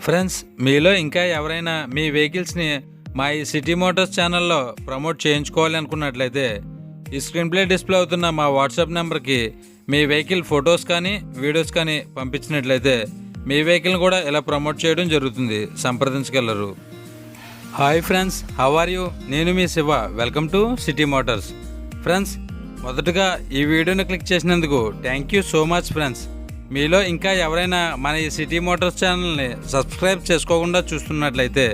Friends, మీలో ఇంకా ఎవరైనా మీ వెహికల్స్ని మా ఈ సిటీ మోటార్స్ ఛానల్లో ప్రమోట్ చేయించుకోవాలి అనుకున్నట్లయితే ఈ స్క్రీన్ ప్లే డిస్ప్లే అవుతున్న మా వాట్సాప్ నెంబర్కి మీ వెహికల్ ఫొటోస్ కానీ వీడియోస్ కానీ పంపించినట్లయితే మీ వెహికల్ని కూడా ఇలా ప్రమోట్ చేయడం జరుగుతుంది. సంప్రదించగలరు. Hi friends, how are you? నేను మీ Shiva. Welcome to city motors. Friends, మొదటగా ఈ వీడియోని క్లిక్ చేసినందుకు thank you so much friends. మీలో ఇంకా ఎవరైనా మన ఈ సిటీ మోటార్స్ ఛానల్ని సబ్స్క్రైబ్ చేసుకోకుండా చూస్తున్నట్లయితే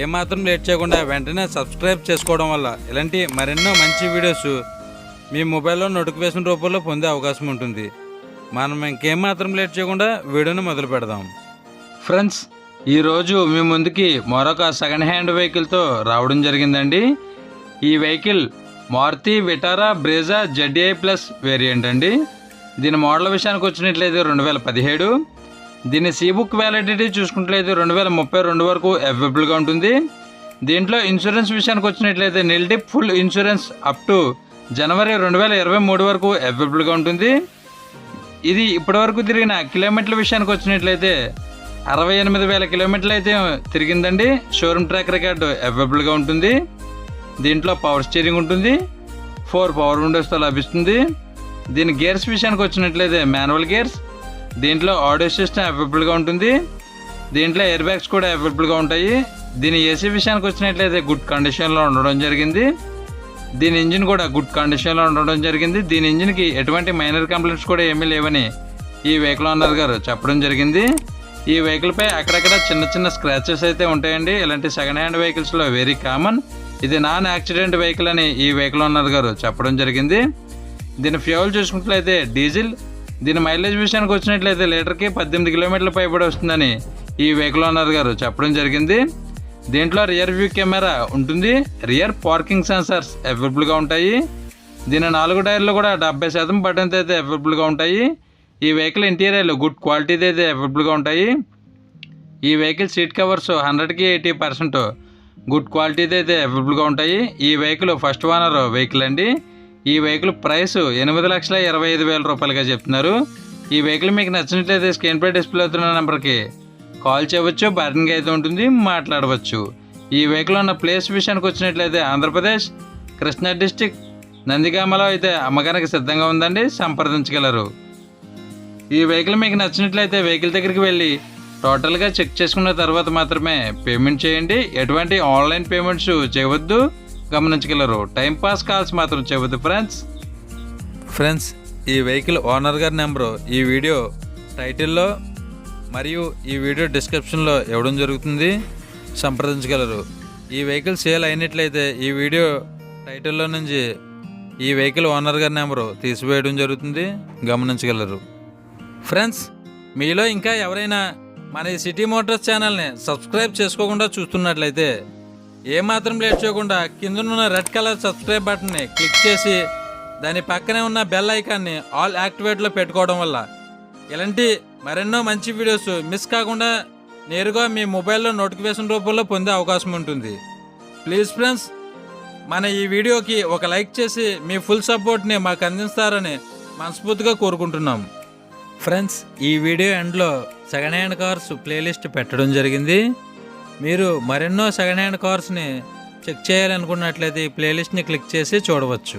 ఏమాత్రం లేట్ చేయకుండా వెంటనే సబ్స్క్రైబ్ చేసుకోవడం వల్ల ఇలాంటి మరెన్నో మంచి వీడియోస్ మీ మొబైల్లో నోటిఫికేషన్ రూపంలో పొందే అవకాశం ఉంటుంది. మనం ఇంకేమాత్రం లేట్ చేయకుండా వీడియోని మొదలు పెడదాం. ఫ్రెండ్స్, ఈరోజు మీ ముందుకి మరొక సెకండ్ హ్యాండ్ వెహికల్తో రావడం జరిగిందండి. ఈ vehicle Maruti Vitara Brezza ZDI Plus variant అండి. దీని మోడల్ విషయానికి వచ్చినట్లయితే 2017. దీని సీబుక్ వ్యాలిడిటీ చూసుకున్నట్లయితే 2032 వరకు అవైలబుల్గా ఉంటుంది. దీంట్లో ఇన్సూరెన్స్ విషయానికి వచ్చినట్లయితే నిల్ డిప్ ఫుల్ ఇన్సూరెన్స్ upto జనవరి 2023 వరకు అవైలబుల్గా ఉంటుంది. ఇది ఇప్పటివరకు తిరిగిన కిలోమీటర్ల విషయానికి వచ్చినట్లయితే 68,000 కిలోమీటర్లు అయితే తిరిగిందండి. షోరూమ్ ట్రాక్ రికార్డు అవైలబుల్గా ఉంటుంది. దీంట్లో పవర్ స్టీరింగ్ ఉంటుంది. 4 పవర్ విండోస్తో లభిస్తుంది. దీని గేర్స్ విషయానికి వచ్చినట్లయితే మాన్యువల్ గేర్స్. దీంట్లో ఆడియో సిస్టమ్ అవైలబుల్గా ఉంటుంది. దీంట్లో ఎయిర్ బ్యాగ్స్ కూడా అవైలబుల్గా ఉంటాయి. దీని ఏసీ విషయానికి వచ్చినట్లయితే గుడ్ కండిషన్లో ఉండడం జరిగింది. దీని ఇంజిన్ కూడా గుడ్ కండిషన్లో ఉండడం జరిగింది. దీని ఇంజిన్కి ఎటువంటి మైనర్ కంప్లైంట్స్ కూడా ఏమీ లేవని ఈ వెహికల్ ఓనర్ గారు చెప్పడం జరిగింది. ఈ వెహికల్పై అక్కడక్కడ చిన్న చిన్న స్క్రాచెస్ అయితే ఉంటాయండి. ఇలాంటి సెకండ్ హ్యాండ్ వెహికల్స్లో వెరీ కామన్. ఇది నాన్ యాక్సిడెంట్ వెహికల్ అని ఈ వెహికల్ ఓనర్ గారు చెప్పడం జరిగింది. దీని ఫ్యూయల్ చూసుకున్నట్లయితే డీజిల్. దీని మైలేజ్ విషయానికి వచ్చినట్లయితే లీటర్కి 18 కిలోమీటర్ల పైబడి వస్తుందని ఈ వెహికల్ ఓనర్ గారు చెప్పడం జరిగింది. దీంట్లో రియర్ వ్యూ కెమెరా ఉంటుంది. రియర్ పార్కింగ్ సెన్సార్స్ అవైలబుల్గా ఉంటాయి. దీని 4 టైర్లు కూడా 70% బటన్స్ అయితే అవైలబుల్గా ఉంటాయి. ఈ వెహికల్ ఇంటీరియర్లు గుడ్ క్వాలిటీది అయితే అవైలబుల్గా ఉంటాయి. ఈ వెహికల్ సీట్ కవర్స్ 100కి 80% గుడ్ క్వాలిటీది అయితే అవైలబుల్గా ఉంటాయి. ఈ వెహికల్ ఫస్ట్ ఓనర్ వెహికల్ అండి. ఈ వెహికల్ ప్రైస్ 8,25,000 రూపాయలుగా చెప్తున్నారు. ఈ వెహికల్ మీకు నచ్చినట్లయితే స్క్రీన్ పై డిస్ప్లే అవుతున్న నెంబర్కి కాల్ చేయవచ్చు. బార్గెనింగ్ అయితే ఉంటుంది, మాట్లాడవచ్చు. ఈ వెహికల్ ఉన్న ప్లేస్ విషయానికి వచ్చినట్లయితే ఆంధ్రప్రదేశ్ కృష్ణా డిస్టిక్ నందిగామలో అయితే అమ్మకానికి సిద్ధంగా ఉందండి. సంప్రదించగలరు. ఈ వెహికల్ మీకు నచ్చినట్లయితే వెహికల్ దగ్గరికి వెళ్ళి టోటల్గా చెక్ చేసుకున్న తర్వాత మాత్రమే పేమెంట్ చేయండి. ఎటువంటి ఆన్లైన్ పేమెంట్స్ చేయవద్దు, గమనించగలరు. టైంపాస్ కాల్స్ మాత్రం చేయవద్దు ఫ్రెండ్స్. ఈ వెహికల్ ఓనర్ గారి నెంబరు ఈ వీడియో టైటిల్లో మరియు ఈ వీడియో డిస్క్రిప్షన్లో ఇవ్వడం జరుగుతుంది. సంప్రదించగలరు. ఈ వెహికల్ సేల్ అయినట్లయితే ఈ వీడియో టైటిల్లో నుంచి ఈ వెహికల్ ఓనర్ గారి నెంబరు తీసివేయడం జరుగుతుంది. గమనించగలరు. ఫ్రెండ్స్, మీలో ఇంకా ఎవరైనా మన ఈ సిటీ మోటార్స్ ఛానల్ని సబ్స్క్రైబ్ చేసుకోకుండా చూస్తున్నట్లయితే ఏమాత్రం లేట్ చేయకుండా కిందనున్న రెడ్ కలర్ సబ్స్క్రైబ్ బటన్ని క్లిక్ చేసి దాని పక్కనే ఉన్న బెల్ ఐకాన్ని ఆల్ యాక్టివేట్లో పెట్టుకోవడం వల్ల ఇలాంటి మరెన్నో మంచి వీడియోస్ మిస్ కాకుండా నేరుగా మీ మొబైల్లో నోటిఫికేషన్ రూపంలో పొందే అవకాశం ఉంటుంది. ప్లీజ్ ఫ్రెండ్స్, మన ఈ వీడియోకి ఒక లైక్ చేసి మీ ఫుల్ సపోర్ట్ని మాకు అందిస్తారని మనస్ఫూర్తిగా కోరుకుంటున్నాం. ఫ్రెండ్స్, ఈ వీడియో ఎండ్లో సెకండ్ హ్యాండ్ కార్స్ ప్లేలిస్ట్ పెట్టడం జరిగింది. మీరు మరెన్నో సెకండ్ హ్యాండ్ కార్స్ని చెక్ చేయాలనుకున్నట్లయితే ఈ ప్లేలిస్ట్ని క్లిక్ చేసి చూడవచ్చు.